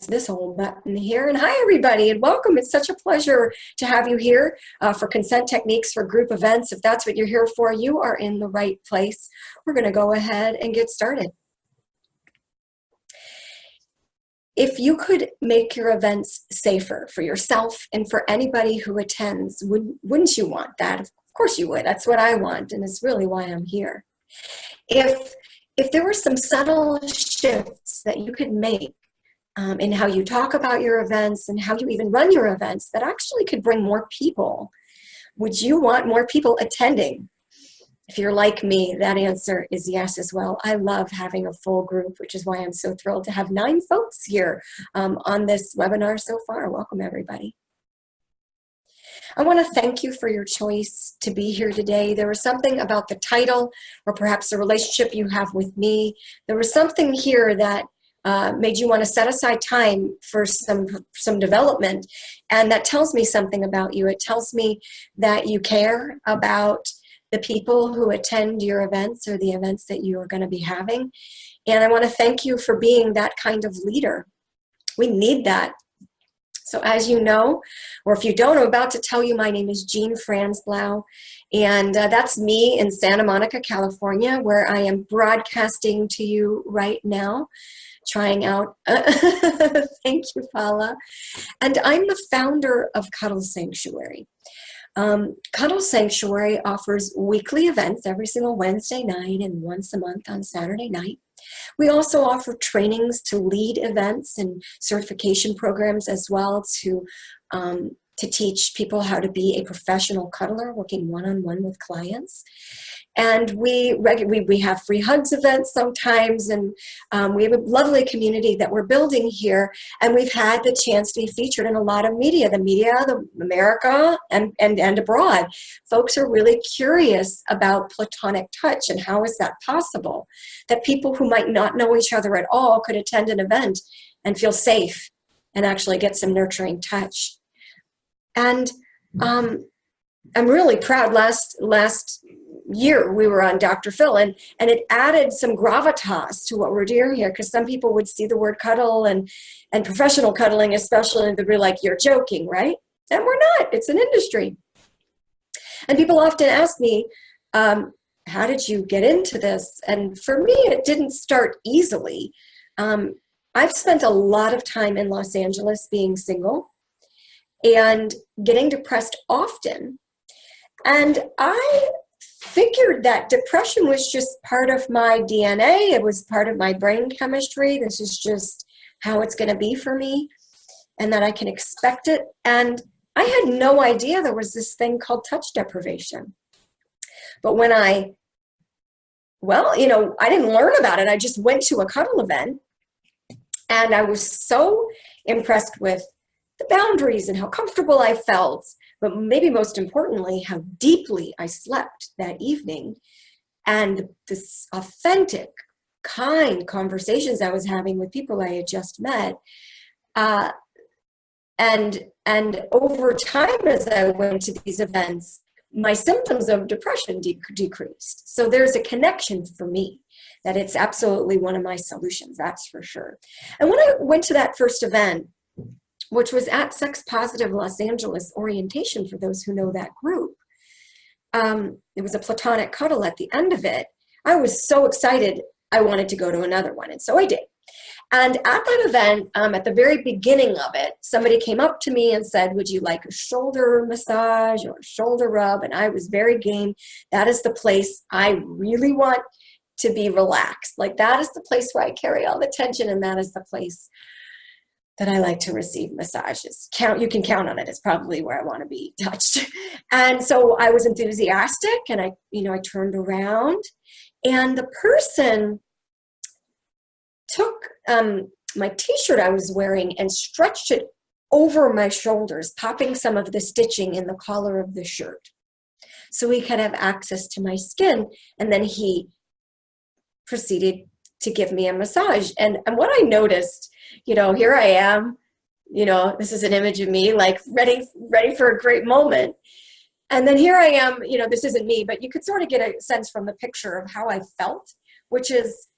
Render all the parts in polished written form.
this whole button here. And hi, everybody, and welcome. It's such a pleasure to have you here for Consent Techniques for Group Events. If that's what you're here for, you are in the right place. We're going to go ahead and get started. If you could make your events safer for yourself and for anybody who attends, wouldn't you want that? Of course you would. That's what I want, and it's really why I'm here. If there were some subtle shifts that you could make in how you talk about your events and how you even run your events that actually could bring more people, would you want more people attending? If you're like me, that answer is yes as well. I love having a full group, which is why I'm so thrilled to have 9 folks here on this webinar so far. Welcome, everybody. I want to thank you for your choice to be here today. There was something about the title, or perhaps the relationship you have with me. There was something here that made you want to set aside time for some development, and that tells me something about you. It tells me that you care about the people who attend your events or the events that you are going to be having. And I want to thank you for being that kind of leader. We need that. So as you know, or if you don't, I'm about to tell you, my name is Jean Franzblau, and that's me in Santa Monica, California, where I am broadcasting to you right now, trying out. Thank you, Paula. And I'm the founder of Cuddle Sanctuary. Cuddle Sanctuary offers weekly events every single Wednesday night and once a month on Saturday night. We also offer trainings to lead events and certification programs as well to teach people how to be a professional cuddler, working one-on-one with clients. And we have free hugs events sometimes, and we have a lovely community that we're building here, and we've had the chance to be featured in a lot of media, the America and abroad. Folks are really curious about platonic touch and how is that possible, that people who might not know each other at all could attend an event and feel safe and actually get some nurturing touch. And I'm really proud. Last year we were on Dr. Phil, and it added some gravitas to what we're doing here, because some people would see the word cuddle and professional cuddling especially, and they'd be like, you're joking, right? And we're not. It's an industry. And people often ask me, how did you get into this? And for me, it didn't start easily. I've spent a lot of time in Los Angeles being single and getting depressed often. And I figured that depression was just part of my DNA. It was part of my brain chemistry. This is just how it's going to be for me, and that I can expect it. And I had no idea there was this thing called touch deprivation. But when I didn't learn about it. I just went to a cuddle event, and I was so impressed with the boundaries and how comfortable I felt, but maybe most importantly, how deeply I slept that evening, and this authentic, kind conversations I was having with people I had just met. And over time, as I went to these events, my symptoms of depression decreased. So there's a connection for me that it's absolutely one of my solutions, that's for sure. And when I went to that first event, which was at Sex Positive Los Angeles Orientation, for those who know that group. It was a platonic cuddle at the end of it. I was so excited, I wanted to go to another one, and so I did. And at that event, at the very beginning of it, somebody came up to me and said, would you like a shoulder massage or a shoulder rub? And I was very game. That is the place I really want to be relaxed. Like, that is the place where I carry all the tension, and that is the place that I like to receive massages. You can count on it. It's probably where I want to be touched. And so I was enthusiastic, and I turned around, and the person took my t-shirt I was wearing and stretched it over my shoulders, popping some of the stitching in the collar of the shirt so he could have access to my skin. And then he proceeded to give me a massage. And what I noticed, here I am, this is an image of me, like ready for a great moment. And then here I am, this isn't me, but you could sort of get a sense from the picture of how I felt, which is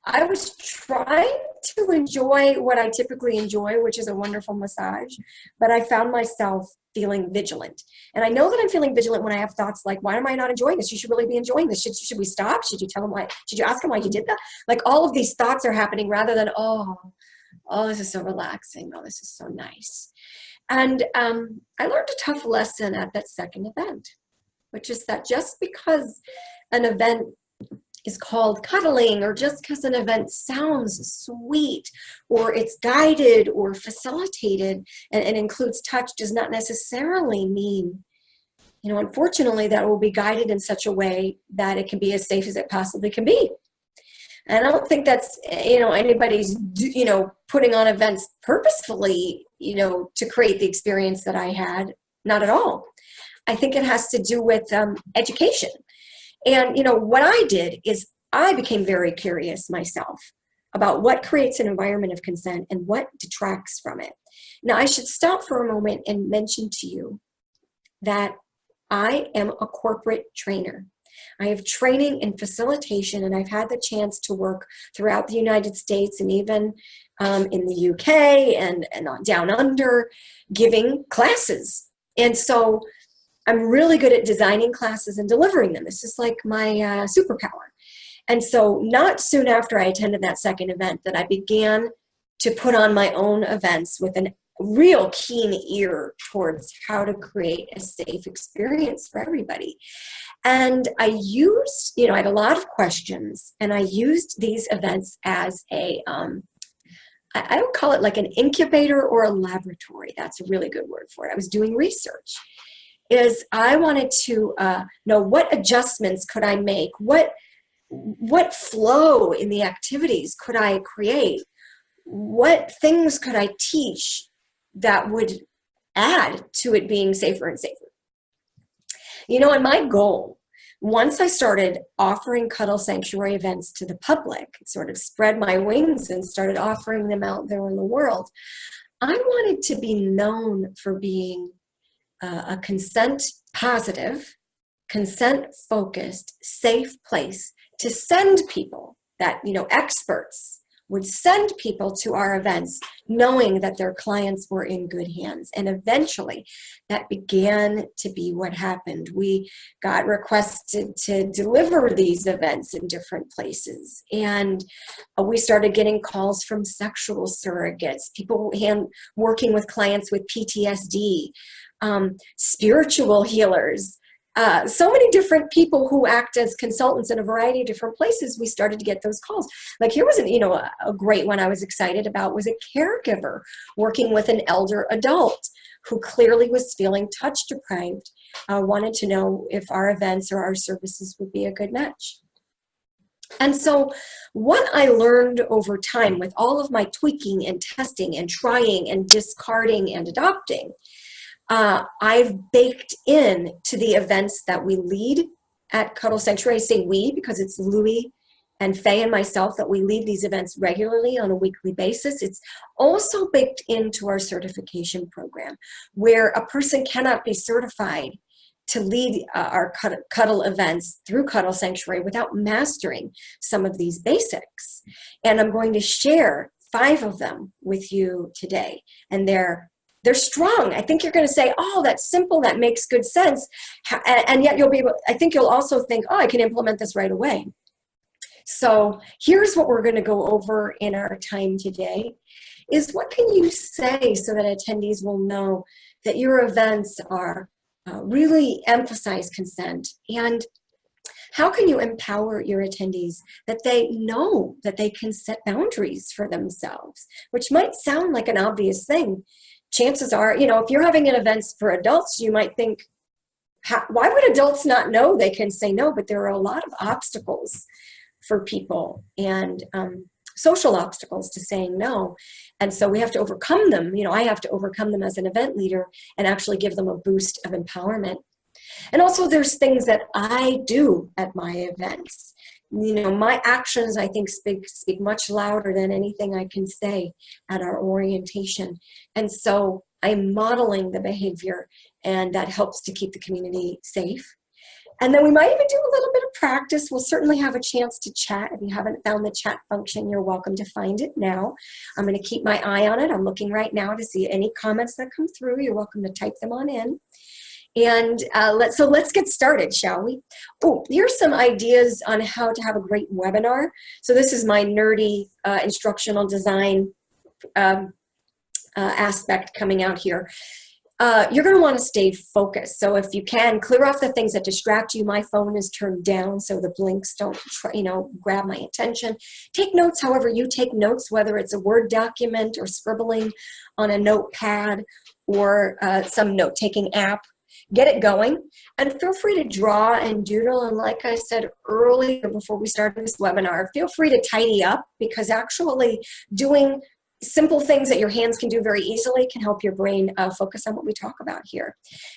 I was trying to enjoy what I typically enjoy, which is a wonderful massage, but I found myself feeling vigilant. And I know that I'm feeling vigilant when I have thoughts like, why am I not enjoying this? You should really be enjoying this. Should we stop? Should you tell them why? Should you ask them why you did that? Like all of these thoughts are happening rather than, oh, this is so relaxing. Oh, this is so nice. And I learned a tough lesson at that second event, which is that just because an event is called cuddling, or just because an event sounds sweet, or it's guided or facilitated and includes touch, does not necessarily mean, unfortunately, that it will be guided in such a way that it can be as safe as it possibly can be. And I don't think that's, anybody's, putting on events purposefully, to create the experience that I had. Not at all. I think it has to do with education. And, what I did is I became very curious myself about what creates an environment of consent and what detracts from it. Now, I should stop for a moment and mention to you that I am a corporate trainer. I have training in facilitation, and I've had the chance to work throughout the United States and even in the UK and down under, giving classes. And so I'm really good at designing classes and delivering them. This is like my superpower. And so not soon after I attended that second event that I began to put on my own events with a real keen ear towards how to create a safe experience for everybody. And I used, I had a lot of questions, and I used these events as I would call it like an incubator or a laboratory. That's a really good word for it. I was doing research. I wanted to know what adjustments could I make, what flow in the activities could I create, what things could I teach that would add to it being safer and safer. And my goal, once I started offering Cuddle Sanctuary events to the public, sort of spread my wings and started offering them out there in the world, I wanted to be known for being a consent positive, consent focused, safe place to send people that, experts would send people to our events knowing that their clients were in good hands. And eventually that began to be what happened. We got requested to deliver these events in different places. And we started getting calls from sexual surrogates, people working with clients with PTSD, spiritual healers, so many different people who act as consultants in a variety of different places. We started to get those calls. Like here was a great one I was excited about was a caregiver working with an elder adult who clearly was feeling touch deprived, wanted to know if our events or our services would be a good match. And so what I learned over time with all of my tweaking and testing and trying and discarding and adopting, I've baked in to the events that we lead at Cuddle Sanctuary. I say we because it's Louie and Faye and myself that we lead these events regularly on a weekly basis. It's also baked into our certification program, where a person cannot be certified to lead our cuddle events through Cuddle Sanctuary without mastering some of these basics. And I'm going to share 5 of them with you today. And they're strong. I think you're going to say, oh, that's simple. That makes good sense. And yet I think you'll also think, oh, I can implement this right away. So here's what we're going to go over in our time today is what can you say so that attendees will know that your events are really emphasize consent, and how can you empower your attendees that they know that they can set boundaries for themselves, which might sound like an obvious thing. Chances are, if you're having an event for adults, you might think, why would adults not know they can say no? But there are a lot of obstacles for people and social obstacles to saying no. And so we have to overcome them. I have to overcome them as an event leader and actually give them a boost of empowerment. And also there's things that I do at my events. My actions, I think, speak much louder than anything I can say at our orientation. And so I'm modeling the behavior, and that helps to keep the community safe. And then we might even do a little bit of practice, we'll certainly have a chance to chat. If you haven't found the chat function, you're welcome to find it now. I'm going to keep my eye on it. I'm looking right now to see any comments that come through. You're welcome to type them on in. And let's get started, shall we? Oh, here's some ideas on how to have a great webinar. So this is my nerdy instructional design aspect coming out here. You're going to want to stay focused. So if you can, clear off the things that distract you. My phone is turned down so the blinks don't, grab my attention. Take notes however you take notes, whether it's a Word document or scribbling on a notepad or some note-taking app. Get it going, and feel free to draw and doodle. And like I said earlier before we started this webinar, feel free to tidy up, because actually doing simple things that your hands can do very easily can help your brain focus on what we talk about here.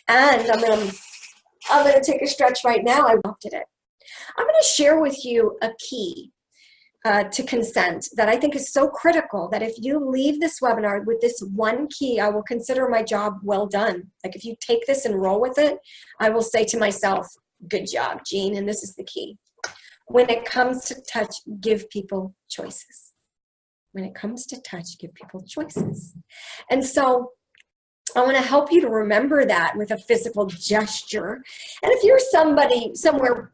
And I'm gonna take a stretch right now. I adopted it. I'm gonna share with you a key to consent that I think is so critical, that if you leave this webinar with this one key, I will consider my job well done. Like, if you take this and roll with it, I will say to myself, good job, Jean, and this is the key. When it comes to touch, give people choices. When it comes to touch, give people choices. And so I want to help you to remember that with a physical gesture. And if you're somebody somewhere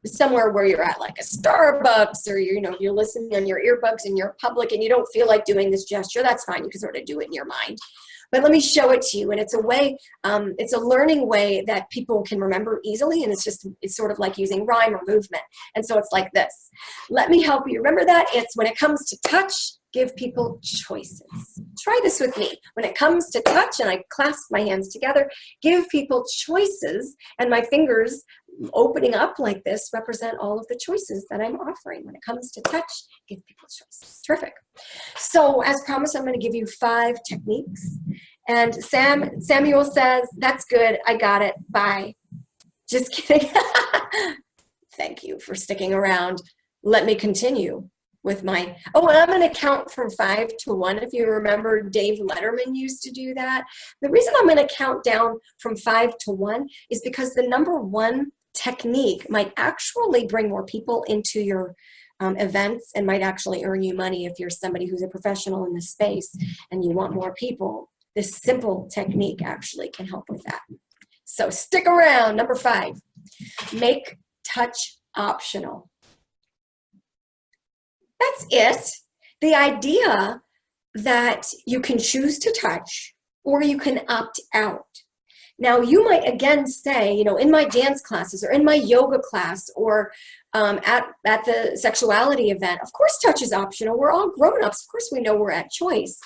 where you're at, like a Starbucks, or you're listening on your earbuds and you're public and you don't feel like doing this gesture, that's fine. You can sort of do it in your mind. But let me show it to you. And it's a way, it's a learning way that people can remember easily. And it's sort of like using rhyme or movement. And so it's like this. Let me help you remember that. It's when it comes to touch, give people choices. Try this with me. When it comes to touch, and I clasp my hands together, give people choices, and my fingers opening up like this represent all of the choices that I'm offering. When it comes to touch, give people choices. Terrific. So as promised, I'm going to give you 5 techniques. And Samuel says, that's good. I got it. Bye. Just kidding. Thank you for sticking around. Let me continue with my, and I'm going to count from 5 to 1. If you remember, Dave Letterman used to do that. The reason I'm going to count down from 5 to 1 is because the number 1 technique might actually bring more people into your events, and might actually earn you money if you're somebody who's a professional in this space and you want more people. This simple technique actually can help with that. So stick around. Number 5, make touch optional. That's it. The idea that you can choose to touch or you can opt out. Now, you might again say, in my dance classes or in my yoga class or at the sexuality event, of course touch is optional. We're all grown-ups. Of course we know we're at choice.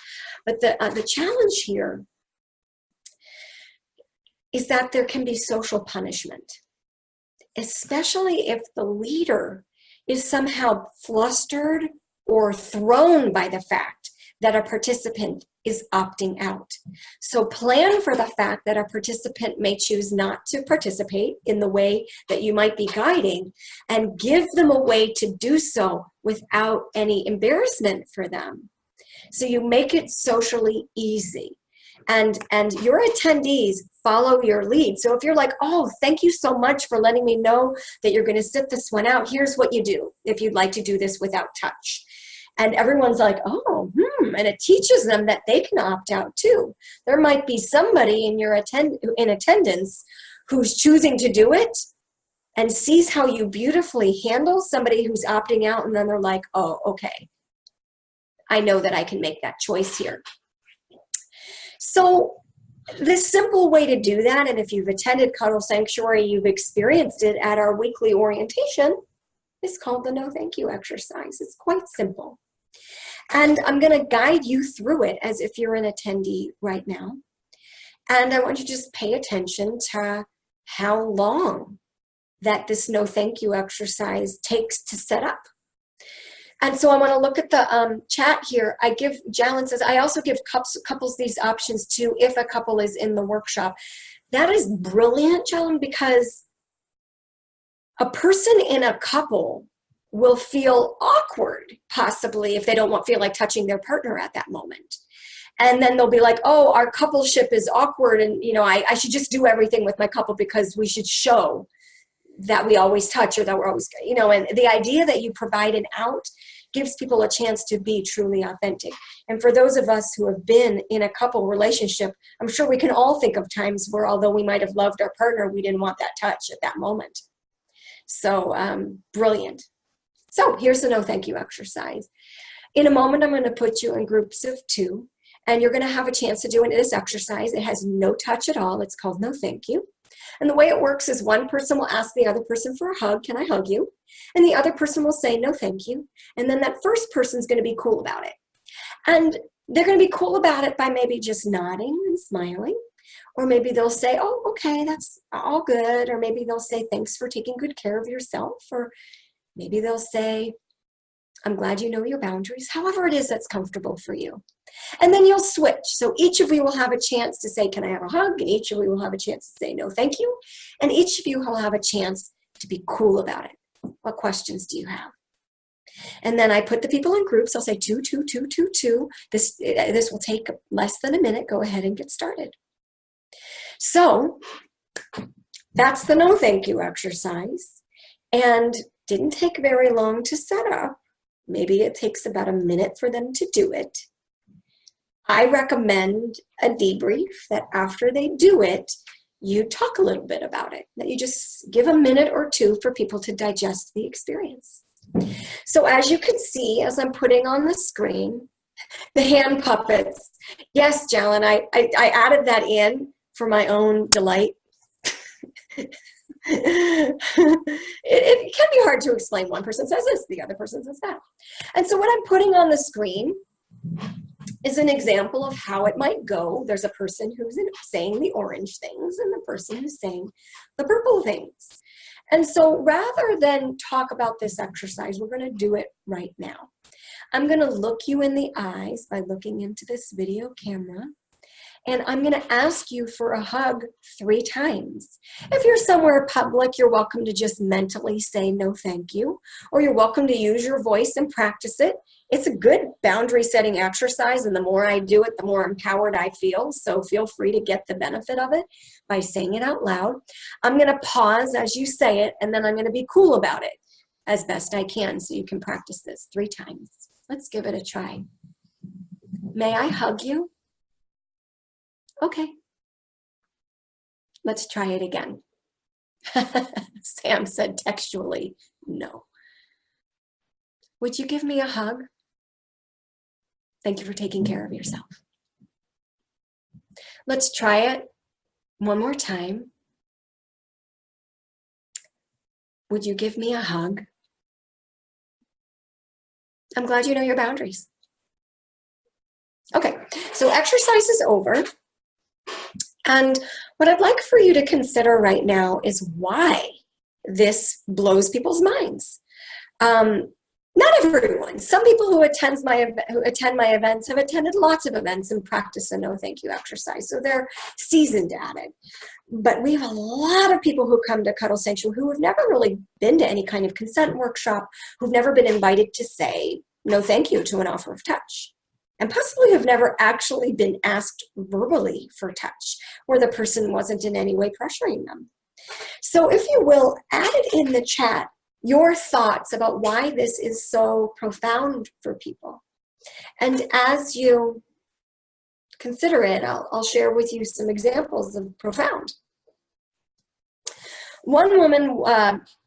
But the challenge here is that there can be social punishment, especially if the leader is somehow flustered or thrown by the fact that a participant is opting out. So plan for the fact that a participant may choose not to participate in the way that you might be guiding, and give them a way to do so without any embarrassment for them. So you make it socially easy. And your attendees follow your lead. So if you're like, oh, thank you so much for letting me know that you're going to sit this one out, here's what you do if you'd like to do this without touch. And everyone's like, oh, and it teaches them that they can opt out too. There might be somebody in attendance who's choosing to do it and sees how you beautifully handle somebody who's opting out, and then they're like, oh, okay, I know that I can make that choice here. So this simple way to do that, and if you've attended Cuddle Sanctuary, you've experienced it at our weekly orientation, is called the no thank you exercise. It's quite simple. And I'm going to guide you through it as if you're an attendee right now. And I want you to just pay attention to how long that this no thank you exercise takes to set up. And so I want to look at the chat here. Jalen says, I also give couples these options too if a couple is in the workshop. That is brilliant, Jalen, because a person in a couple will feel awkward, possibly, if they don't feel like touching their partner at that moment. And then they'll be like, oh, our coupleship is awkward, and I should just do everything with my couple because we should show that we always touch or that we're always, you know, and the idea that you provide an out gives people a chance to be truly authentic. And for those of us who have been in a couple relationship, I'm sure we can all think of times where although we might have loved our partner, we didn't want that touch at that moment. So brilliant. So here's the no thank you exercise. In a moment, I'm going to put you in groups of 2, and you're going to have a chance to do this exercise. It has no touch at all. It's called no thank you. And the way it works is one person will ask the other person for a hug. Can I hug you? And the other person will say, no, thank you. And then that first person's going to be cool about it. And they're going to be cool about it by maybe just nodding and smiling. Or maybe they'll say, oh, okay, that's all good. Or maybe they'll say, thanks for taking good care of yourself. Or maybe they'll say, I'm glad you know your boundaries. However it is that's comfortable for you. And then you'll switch. So each of you will have a chance to say, can I have a hug? And each of you will have a chance to say, no, thank you. And each of you will have a chance to be cool about it. What questions do you have? And then I put the people in groups. I'll say 2, 2, 2, 2, 2. This will take less than a minute. Go ahead and get started. So that's the no thank you exercise. And didn't take very long to set up. Maybe it takes about a minute for them to do it. I recommend a debrief that after they do it, you talk a little bit about it, that you just give a minute or 2 for people to digest the experience. So as you can see, as I'm putting on the screen, the hand puppets. Yes, Jalen, I added that in for my own delight. It can be hard to explain. One person says this, the other person says that. And so what I'm putting on the screen is an example of how it might go. There's a person who's saying the orange things and the person who's saying the purple things. And so rather than talk about this exercise, we're going to do it right now. I'm going to look you in the eyes by looking into this video camera. And I'm going to ask you for a hug 3 times. If you're somewhere public, you're welcome to just mentally say no thank you, or you're welcome to use your voice and practice it. It's a good boundary setting exercise, and the more I do it, the more empowered I feel. So feel free to get the benefit of it by saying it out loud. I'm going to pause as you say it, and then I'm going to be cool about it as best I can so you can practice this 3 times. Let's give it a try. May I hug you? Okay, let's try it again. Sam said textually, no. Would you give me a hug? Thank you for taking care of yourself. Let's try it one more time. Would you give me a hug? I'm glad you know your boundaries. Okay, so exercise is over. And what I'd like for you to consider right now is why this blows people's minds. Not everyone. Some people who attend my events have attended lots of events and practice a no thank you exercise, so they're seasoned at it. But we have a lot of people who come to Cuddle Sanctuary who have never really been to any kind of consent workshop, who've never been invited to say no thank you to an offer of touch, and possibly have never actually been asked verbally for touch, where the person wasn't in any way pressuring them. So if you will, add it in the chat, your thoughts about why this is so profound for people. And as you consider it, I'll share with you some examples of profound. One woman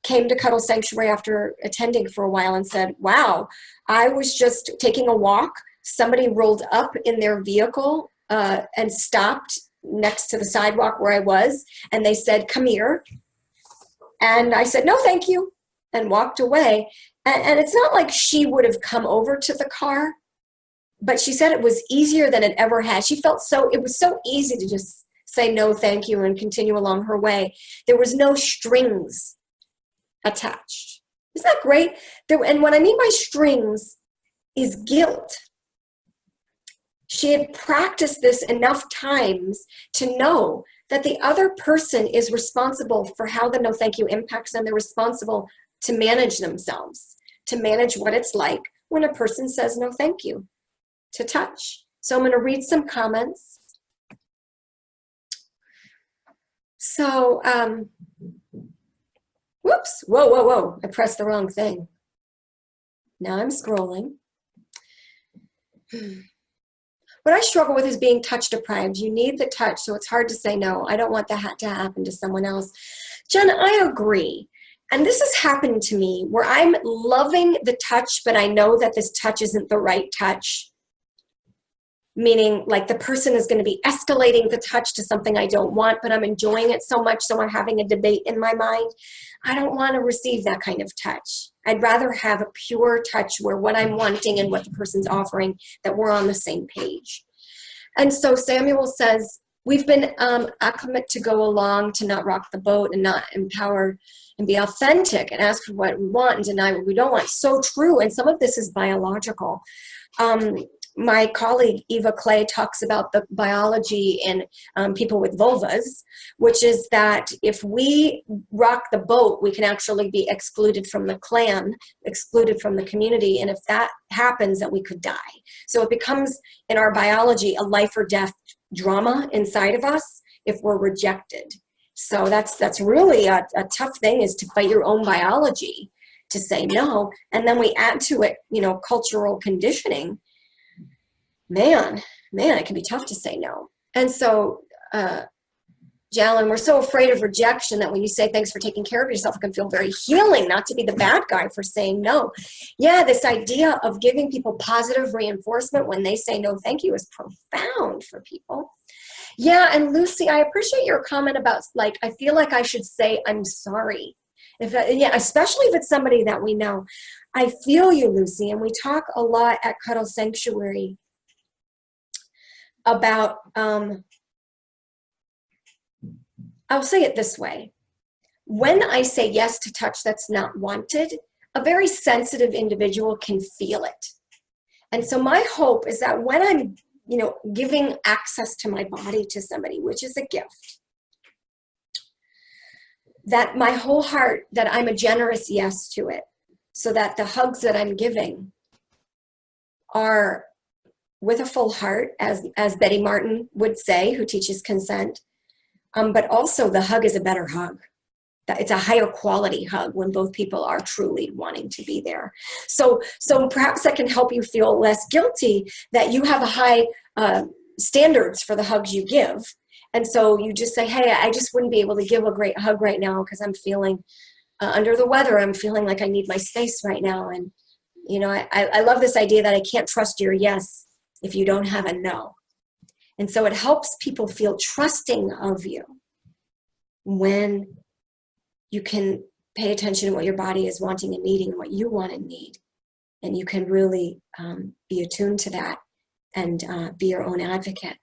came to Cuddle Sanctuary after attending for a while and said, wow, I was just taking a walk. Somebody rolled up in their vehicle and stopped next to the sidewalk where I was, and they said, come here. And I said, no, thank you, and walked away. And it's not like she would have come over to the car, but she said it was easier than it ever had. She felt it was so easy to just say no, thank you, and continue along her way. There was no strings attached. Isn't that great? And what I mean by strings is guilt. She had practiced this enough times to know that the other person is responsible for how the no thank you impacts them. They're responsible to manage themselves, to manage what it's like when a person says no thank you to touch. So I'm going to read some comments. So Whoops, whoa, whoa, whoa, I pressed the wrong thing. Now I'm scrolling. What I struggle with is being touch deprived. You need the touch, so it's hard to say no. I don't want that to happen to someone else. Jen, I agree. And this has happened to me where I'm loving the touch, but I know that this touch isn't the right touch. Meaning like the person is going to be escalating the touch to something I don't want, but I'm enjoying it so much, so I'm having a debate in my mind. I don't want to receive that kind of touch. I'd rather have a pure touch where what I'm wanting and what the person's offering, that we're on the same page. And so Samuel says, we've been acclimate to go along, to not rock the boat and not empower and be authentic and ask for what we want and deny what we don't want. So true. And some of this is biological. My colleague Eva Clay talks about the biology in people with vulvas, which is that if we rock the boat, we can actually be excluded from the clan, excluded from the community, and if that happens, that we could die. So it becomes, in our biology, a life or death drama inside of us if we're rejected. So that's really a tough thing, is to fight your own biology to say no, and then we add to it, cultural conditioning. Man, it can be tough to say no. And so, Jalen, we're so afraid of rejection that when you say thanks for taking care of yourself, it can feel very healing not to be the bad guy for saying no. Yeah, this idea of giving people positive reinforcement when they say no thank you is profound for people. Yeah, and Lucy, I appreciate your comment about, like, I feel like I should say I'm sorry. Especially if it's somebody that we know. I feel you, Lucy, and we talk a lot at Cuddle Sanctuary about, I'll say it this way. When I say yes to touch that's not wanted, a very sensitive individual can feel it. And so my hope is that when I'm, giving access to my body to somebody, which is a gift, that my whole heart, that I'm a generous yes to it, so that the hugs that I'm giving are with a full heart, as Betty Martin would say, who teaches consent, but also the hug is a better hug. It's a higher quality hug when both people are truly wanting to be there. So perhaps that can help you feel less guilty that you have a high standards for the hugs you give. And so you just say, hey, I just wouldn't be able to give a great hug right now because I'm feeling under the weather. I'm feeling like I need my space right now. And, I love this idea that I can't trust your yes if you don't have a no. And so it helps people feel trusting of you when you can pay attention to what your body is wanting and needing and what you want and need. And you can really be attuned to that and be your own advocate.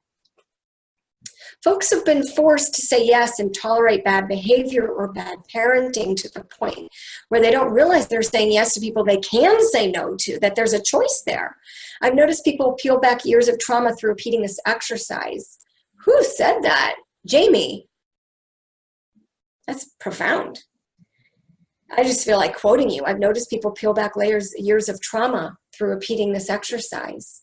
Folks have been forced to say yes and tolerate bad behavior or bad parenting to the point where they don't realize they're saying yes to people they can say no to, that there's a choice there. I've noticed people peel back years of trauma through repeating this exercise. Who said that? Jamie. That's profound. I just feel like quoting you. I've noticed people peel back years of trauma through repeating this exercise.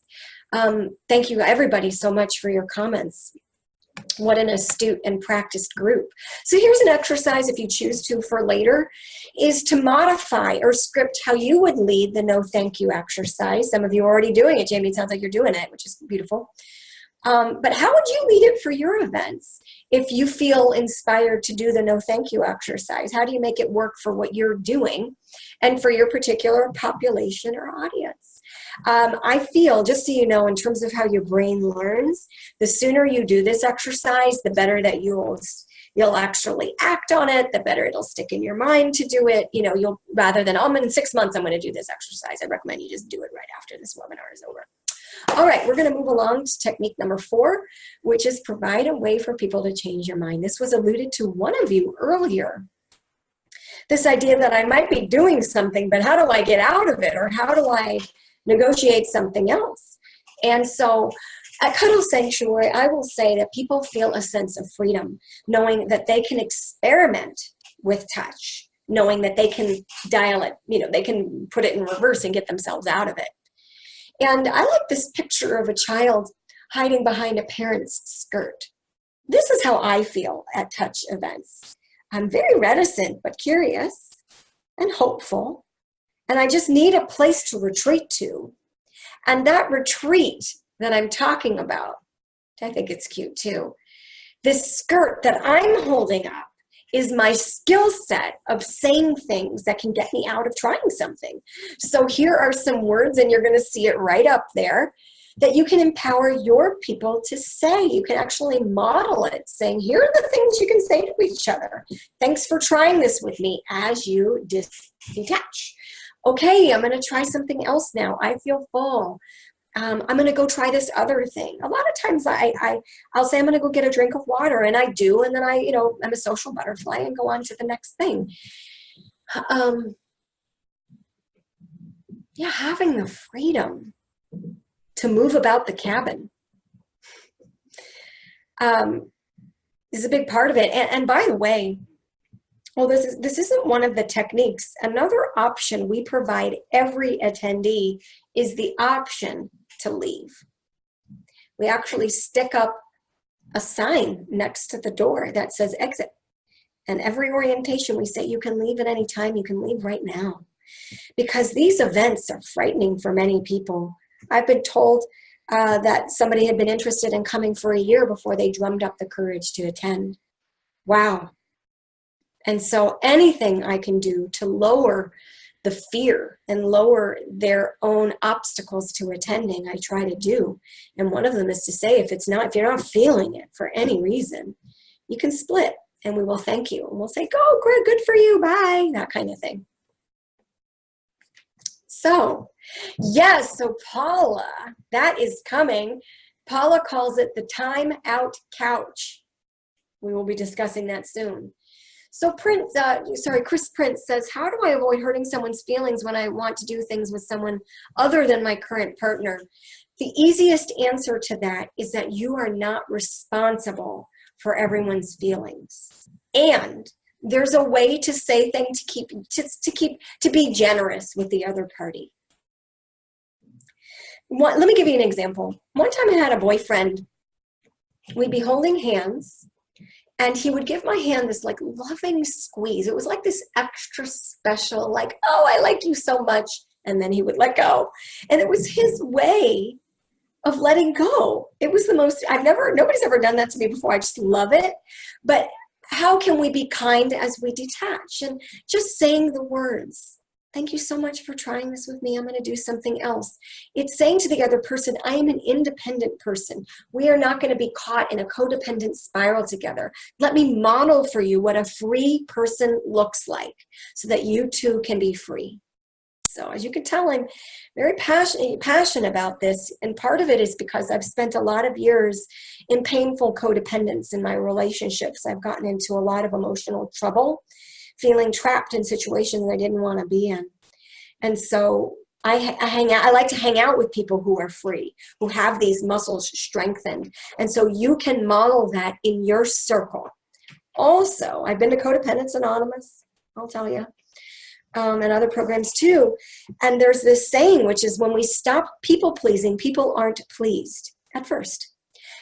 Thank you, everybody, so much for your comments. What an astute and practiced group. So here's an exercise, if you choose to, for later, is to modify or script how you would lead the no thank you exercise. Some of you are already doing it, Jamie. It sounds like you're doing it, which is beautiful. But how would you lead it for your events? If you feel inspired to do the no thank you exercise, how do you make it work for what you're doing and for your particular population or audience? I feel, just so you know, in terms of how your brain learns, the sooner you do this exercise, the better that you'll actually act on it, the better it'll stick in your mind to do it. You'll, rather than, in 6 months, I'm going to do this exercise. I recommend you just do it right after this webinar is over. All right, we're going to move along to technique number 4, which is provide a way for people to change your mind. This was alluded to one of you earlier. This idea that I might be doing something, but how do I get out of it? Or how do I negotiate something else? And so at Cuddle Sanctuary, I will say that people feel a sense of freedom, knowing that they can experiment with touch, knowing that they can dial it, they can put it in reverse and get themselves out of it. And I like this picture of a child hiding behind a parent's skirt. This is how I feel at touch events. I'm very reticent, but curious and hopeful. And I just need a place to retreat to. And that retreat that I'm talking about, I think it's cute too. This skirt that I'm holding up is my skill set of saying things that can get me out of trying something. So here are some words, and you're going to see it right up there, that you can empower your people to say. You can actually model it, saying, here are the things you can say to each other. Thanks for trying this with me as you detach. Okay, I'm going to try something else now. I feel full. I'm going to go try this other thing. A lot of times I'll say I'm going to go get a drink of water, and I do, and then I'm a social butterfly and go on to the next thing. Yeah, having the freedom to move about the cabin is a big part of it. And by the way, well, this isn't one of the techniques. Another option we provide every attendee is the option to leave. We actually stick up a sign next to the door that says exit. And every orientation we say, you can leave at any time, you can leave right now. Because these events are frightening for many people. I've been told that somebody had been interested in coming for a year before they drummed up the courage to attend. Wow. And so anything I can do to lower the fear and lower their own obstacles to attending, I try to do. And one of them is to say, if you're not feeling it for any reason, you can split and we will thank you. And we'll say, go, good for you, bye, that kind of thing. So, yes, so Paula, that is coming. Paula calls it the time out couch. We will be discussing that soon. So Chris Prince says, how do I avoid hurting someone's feelings when I want to do things with someone other than my current partner? The easiest answer to that is that you are not responsible for everyone's feelings. And there's a way to say things to be generous with the other party. Let me give you an example. One time I had a boyfriend. We'd be holding hands, and he would give my hand this like loving squeeze. It was like this extra special, like, oh, I like you so much. And then he would let go. And it was his way of letting go. It was the most, nobody's ever done that to me before. I just love it. But how can we be kind as we detach? And just saying the words, thank you so much for trying this with me. I'm going to do something else. It's saying to the other person, I am an independent person. We are not going to be caught in a codependent spiral together. Let me model for you what a free person looks like so that you too can be free. So as you can tell, I'm very passionate about this. And part of it is because I've spent a lot of years in painful codependence in my relationships. I've gotten into a lot of emotional trouble, feeling trapped in situations I didn't want to be in. And so I like to hang out with people who are free, who have these muscles strengthened. And so you can model that in your circle. Also, I've been to Codependence Anonymous, I'll tell you, and other programs too. And there's this saying, which is when we stop people pleasing, people aren't pleased at first.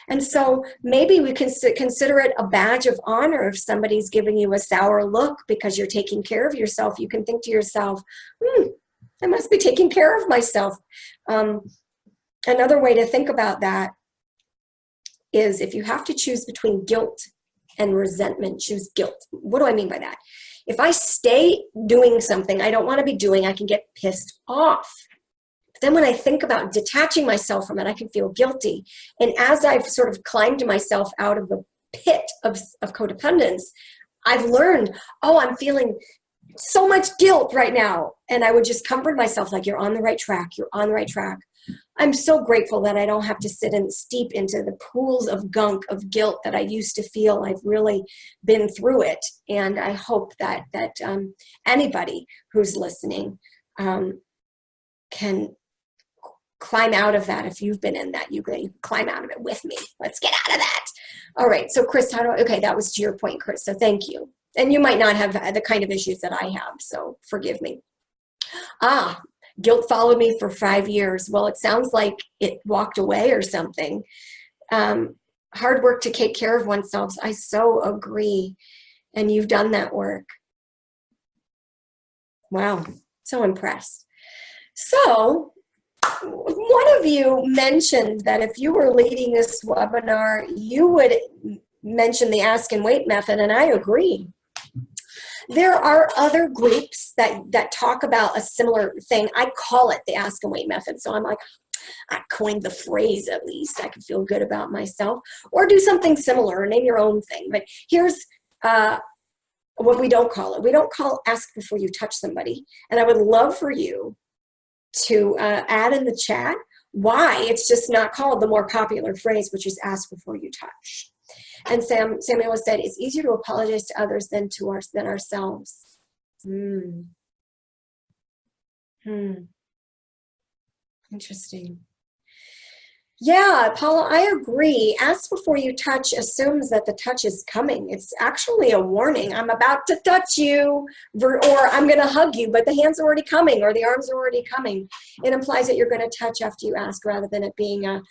And so maybe we can consider it a badge of honor if somebody's giving you a sour look because you're taking care of yourself. You can think to yourself, I must be taking care of myself. Another way to think about that is if you have to choose between guilt and resentment, choose guilt. What do I mean by that? If I stay doing something I don't want to be doing, I can get pissed off. But then when I think about detaching myself from it, I can feel guilty. And as I've sort of climbed myself out of the pit of codependence, I've learned, oh, I'm feeling so much guilt right now. And I would just comfort myself like, you're on the right track. You're on the right track. I'm so grateful that I don't have to sit and steep into the pools of gunk of guilt that I used to feel. I've really been through it. And I hope that anybody who's listening can climb out of that. If you've been in that, you can climb out of it with me. Let's get out of that. All right. So Chris, okay, that was to your point, Chris. So thank you. And you might not have the kind of issues that I have. So forgive me. Guilt followed me for 5 years. Well, it sounds like it walked away or something. Hard work to take care of oneself. I so agree. and you've done that work. Wow, so impressed. So one of you mentioned that if you were leading this webinar, you would mention the ask and wait method, and I agree. There are other groups that talk about a similar thing. I call it the ask and wait method. So I'm like, I coined the phrase at least. I can feel good about myself. Or do something similar, name your own thing. But here's what we don't call it. We don't call ask before you touch somebody. And I would love for you to add in the chat why it's just not called the more popular phrase, which is ask before you touch. And Samuel said, it's easier to apologize to others than ourselves. Interesting. Yeah, Paula, I agree. Ask before you touch assumes that the touch is coming. It's actually a warning. I'm about to touch you, or I'm going to hug you, but the hand's already coming, or the arms are already coming. It implies that you're going to touch after you ask, rather than it being a...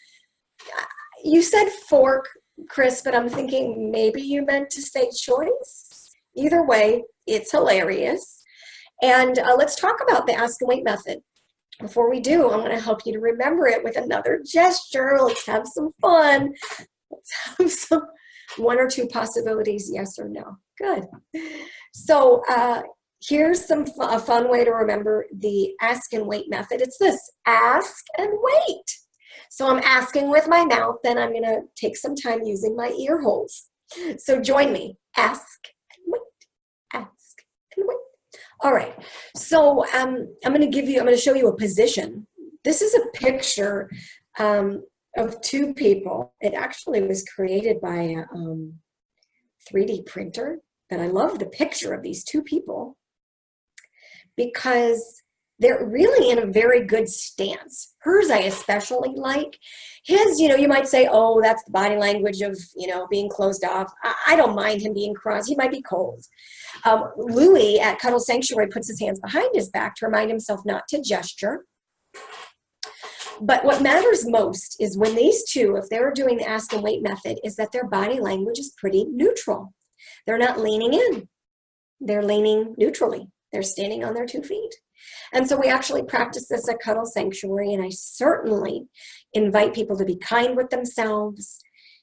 You said fork, Chris, but I'm thinking maybe you meant to say choice. Either way, it's hilarious. And let's talk about the ask and wait method. Before we do, I want to help you to remember it with another gesture. Let's have some fun. Let's have some one or two possibilities, yes or no. Good. So here's a fun way to remember the ask and wait method. It's this: ask and wait. So I'm asking with my mouth, then I'm going to take some time using my ear holes. So join me. Ask and wait. Ask and wait. All right, so I'm going to show you a position. This is a picture of two people. It actually was created by a 3D printer, but I love the picture of these two people because they're really in a very good stance. Hers I especially like. His, you might say, oh, that's the body language of, being closed off. I don't mind him being crossed. He might be cold. Louis at Cuddle Sanctuary puts his hands behind his back to remind himself not to gesture. But what matters most is when these two, if they're doing the ask and wait method, is that their body language is pretty neutral. They're not leaning in. They're leaning neutrally. They're standing on their 2 feet. And so we actually practice this at Cuddle Sanctuary, and I certainly invite people to be kind with themselves.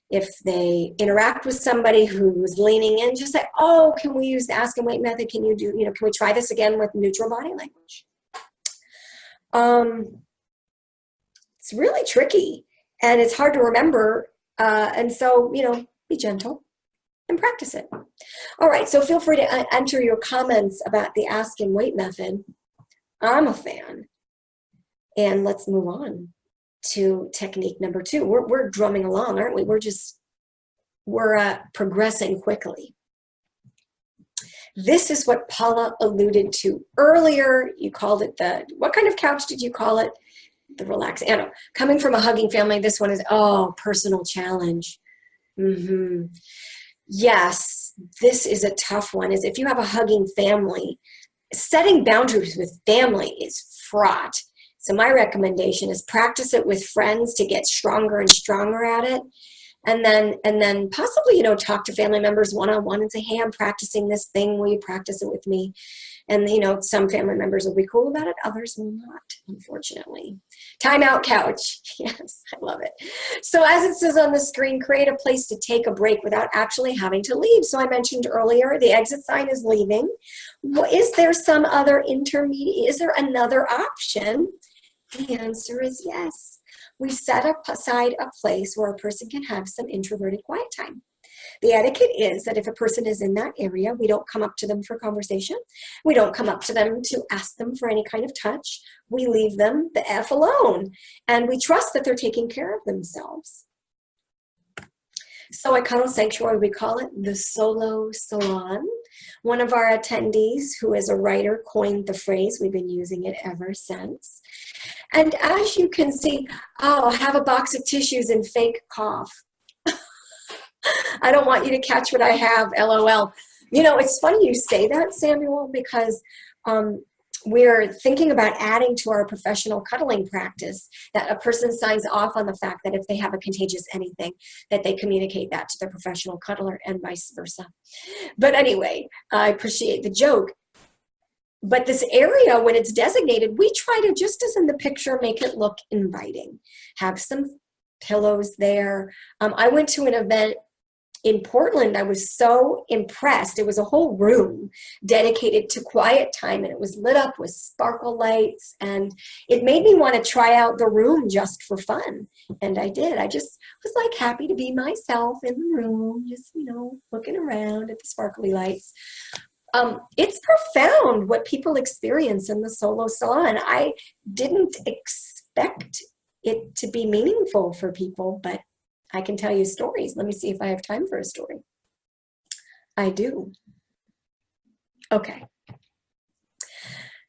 If they interact with somebody who's leaning in, just say, oh, can we use the ask and wait method? Can you do, can we try this again with neutral body language? It's really tricky, and it's hard to remember. And so, be gentle and practice it. All right, so feel free to enter your comments about the ask and wait method. I'm a fan. And let's move on to technique number 2. We're drumming along, aren't we? We're progressing quickly. This is what Paula alluded to earlier. You called it what kind of couch did you call it? The relax. I know. Coming from a hugging family, this one is, personal challenge. Yes, this is a tough one. Is if you have a hugging family, setting boundaries with family is fraught. So my recommendation is practice it with friends to get stronger and stronger at it. And then possibly, talk to family members one-on-one and say, hey, I'm practicing this thing. Will you practice it with me? And, some family members will be cool about it. Others will not, unfortunately. Timeout couch. Yes, I love it. So as it says on the screen, create a place to take a break without actually having to leave. So I mentioned earlier, the exit sign is leaving. Is there some other intermediate? Is there another option? The answer is yes. We set aside a place where a person can have some introverted quiet time. The etiquette is that if a person is in that area, we don't come up to them for conversation. We don't come up to them to ask them for any kind of touch. We leave them the F alone. And we trust that they're taking care of themselves. So at Cuddle Sanctuary, we call it the solo salon. One of our attendees, who is a writer, coined the phrase. We've been using it ever since. And as you can see, have a box of tissues and fake cough. I don't want you to catch what I have, LOL. It's funny you say that, Samuel, because we're thinking about adding to our professional cuddling practice that a person signs off on the fact that if they have a contagious anything, that they communicate that to their professional cuddler and vice versa. But anyway, I appreciate the joke. But this area, when it's designated, we try to, just as in the picture, make it look inviting. Have some pillows there. I went to an event in Portland. I was so impressed. It was a whole room dedicated to quiet time, and it was lit up with sparkle lights, and it made me want to try out the room just for fun. And I did. I just was like happy to be myself in the room, just, you know, looking around at the sparkly lights. It's profound what people experience in the solo salon. I didn't expect it to be meaningful for people, but I can tell you stories. Let me see if I have time for a story. I do. Okay.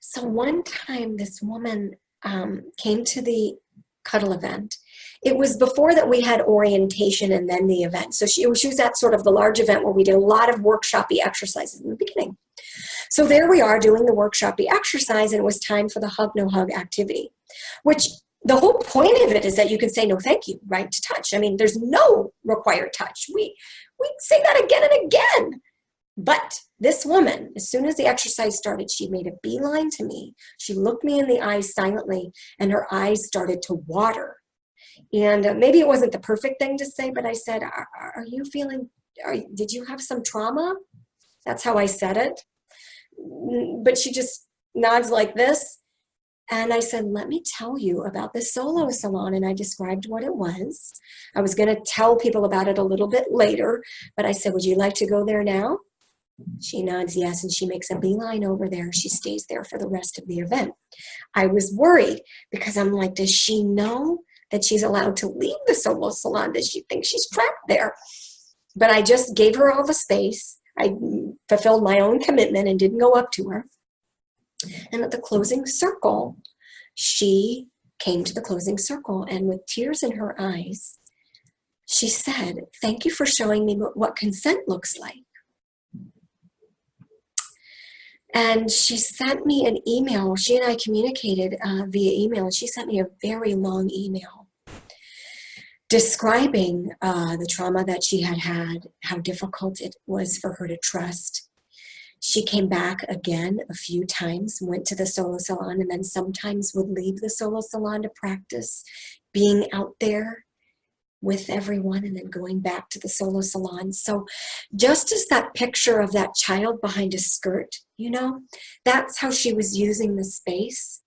So one time this woman came to the Cuddle event. It was before that we had orientation and then the event. So she was at sort of the large event where we did a lot of workshop-y exercises in the beginning. So there we are doing the workshop-y exercise, and it was time for the hug, no hug activity, which the whole point of it is that you can say no thank you, right, to touch. I mean, there's no required touch. We say that again and again. But this woman, as soon as the exercise started, she made a beeline to me. She looked me in the eyes silently, and her eyes started to water. And maybe it wasn't the perfect thing to say, but I said, are you feeling, did you have some trauma? That's how I said it. But she just nods like this. And I said, let me tell you about the solo salon. And I described what it was. I was going to tell people about it a little bit later, but I said, would you like to go there now? She nods yes, and she makes a beeline over there. She stays there for the rest of the event. I was worried because I'm like, does she know that she's allowed to leave the solo salon? Does she think she's trapped there? But I just gave her all the space. I fulfilled my own commitment and didn't go up to her. And at the closing circle, she came to the closing circle, and with tears in her eyes, she said, thank you for showing me what consent looks like. And she sent me an email. She and I communicated via email, and she sent me a very long email describing the trauma that she had had, how difficult it was for her to trust. She came back again a few times, went to the solo salon, and then sometimes would leave the solo salon to practice being out there with everyone and then going back to the solo salon. So just as that picture of that child behind a skirt, you know, that's how she was using the space.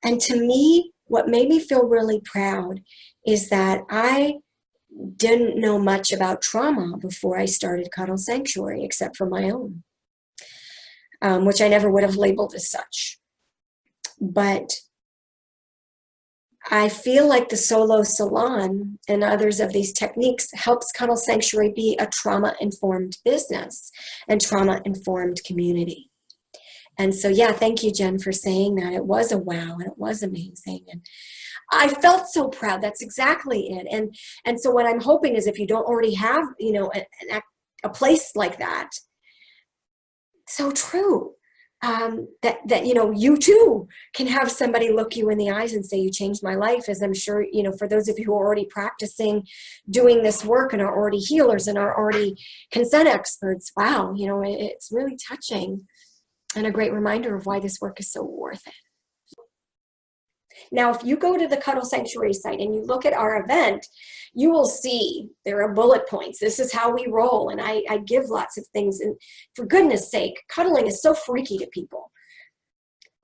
And to me, what made me feel really proud is that I didn't know much about trauma before I started Cuddle Sanctuary, except for my own, which I never would have labeled as such. But I feel like the solo salon and others of these techniques helps Cuddle Sanctuary be a trauma-informed business and trauma-informed community. And so, yeah, thank you, Jen, for saying that. It was a wow, and it was amazing. And I felt so proud. That's exactly it. And so what I'm hoping is if you don't already have, you know, a place like that, so true. That you know, you too can have somebody look you in the eyes and say, you changed my life, as I'm sure, you know, for those of you who are already practicing doing this work and are already healers and are already consent experts, wow, you know, it's really touching and a great reminder of why this work is so worth it. Now, if you go to the Cuddle Sanctuary site and you look at our event, you will see there are bullet points. This is how we roll, and I give lots of things. And for goodness sake, cuddling is so freaky to people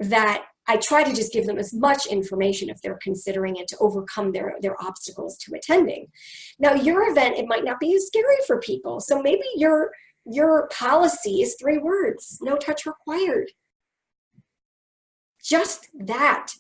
that I try to just give them as much information if they're considering it to overcome their obstacles to attending. Now, your event, it might not be as scary for people. So maybe your policy is 3 words, no touch required. Just that